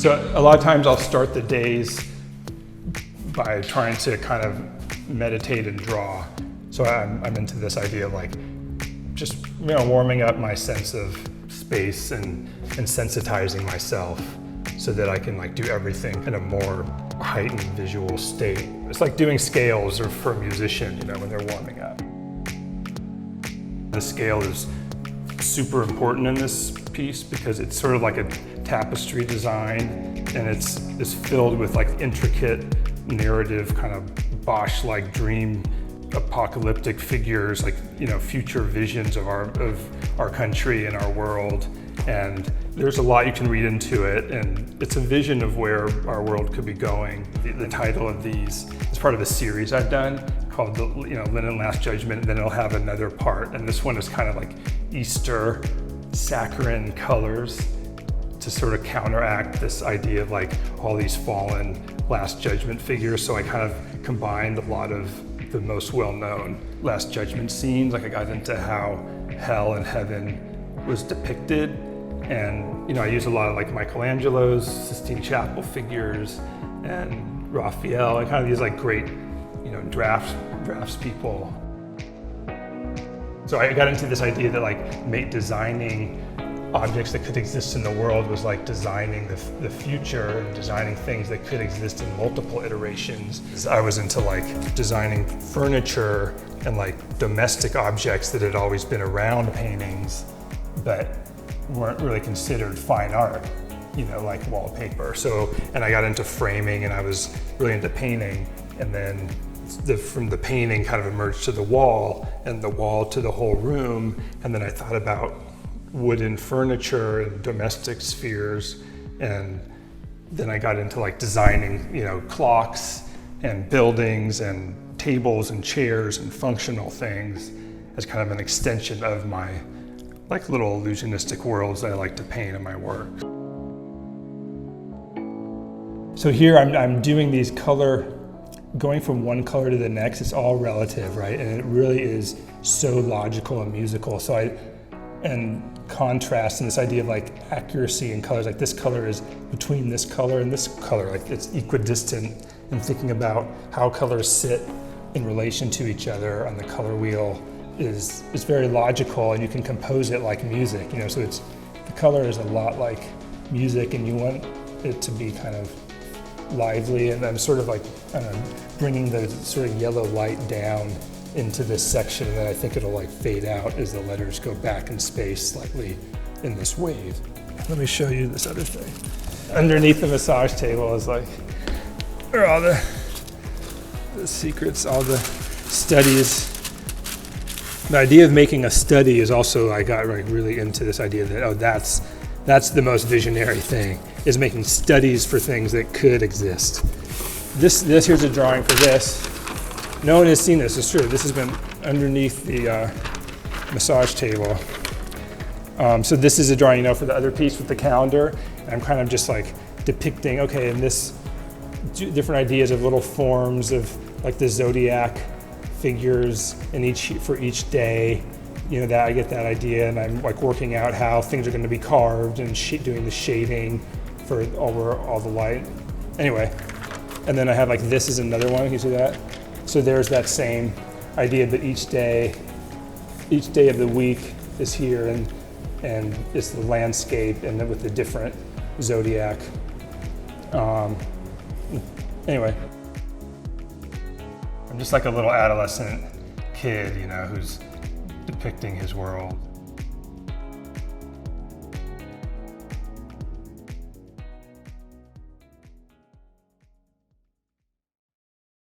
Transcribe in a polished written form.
So a lot of times I'll start the days by trying to kind of meditate and draw. So I'm into this idea of like just warming up my sense of space and sensitizing myself so that I can like do everything in a more heightened visual state. It's like doing scales or for a musician, when they're warming up. The scale is super important in this piece because it's sort of like a tapestry design, and it's filled with like intricate narrative, kind of Bosch-like dream apocalyptic figures, like future visions of our country and our world. And there's a lot you can read into it, and it's a vision of where our world could be going. The title of these is part of a series I've done called Linen Last Judgment, and then it'll have another part. And this one is kind of like Easter saccharine colors to sort of counteract this idea of like all these fallen Last Judgment figures. So I kind of combined a lot of the most well-known Last Judgment scenes. Like I got into how hell and heaven was depicted, and I use a lot of like Michelangelo's Sistine Chapel figures and Raphael and kind of these like great drafts people. So I got into this idea that like designing objects that could exist in the world was like designing the future and designing things that could exist in multiple iterations. I was into like designing furniture and like domestic objects that had always been around paintings but weren't really considered fine art, like wallpaper. So, and I got into framing, and I was really into painting, and then from the painting kind of emerged to the wall, and the wall to the whole room, and then I thought about wooden furniture and domestic spheres, and then I got into like designing, clocks and buildings and tables and chairs and functional things as kind of an extension of my like little illusionistic worlds that I like to paint in my work. So here I'm doing these going from one color to the next. It's all relative, right? And it really is so logical and musical. And contrast and this idea of like accuracy in colors, like this color is between this color and this color, like it's equidistant, and thinking about how colors sit in relation to each other on the color wheel is very logical, and you can compose it like music, so the color is a lot like music, and you want it to be kind of lively. And I'm sort of like, bringing the sort of yellow light down into this section, and then I think it'll like fade out as the letters go back in space slightly in this wave. Let me show you this other thing. Underneath the massage table is like, are all the secrets, all the studies. The idea of making a study is also, I got like really into this idea that, that's the most visionary thing, is making studies for things that could exist. This here's a drawing for this. No one has seen this, it's true. This has been underneath the massage table. So this is a drawing, for the other piece with the calendar. And I'm kind of just like depicting, okay, in this different ideas of little forms of like the zodiac figures for each day, that I get that idea, and I'm like working out how things are going to be carved and doing the shading for all the light. Anyway, and then I have like this is another one. Can you see that? So there's that same idea that each day of the week is here, and it's the landscape, and then with the different zodiac. Anyway. I'm just like a little adolescent kid, who's depicting his world.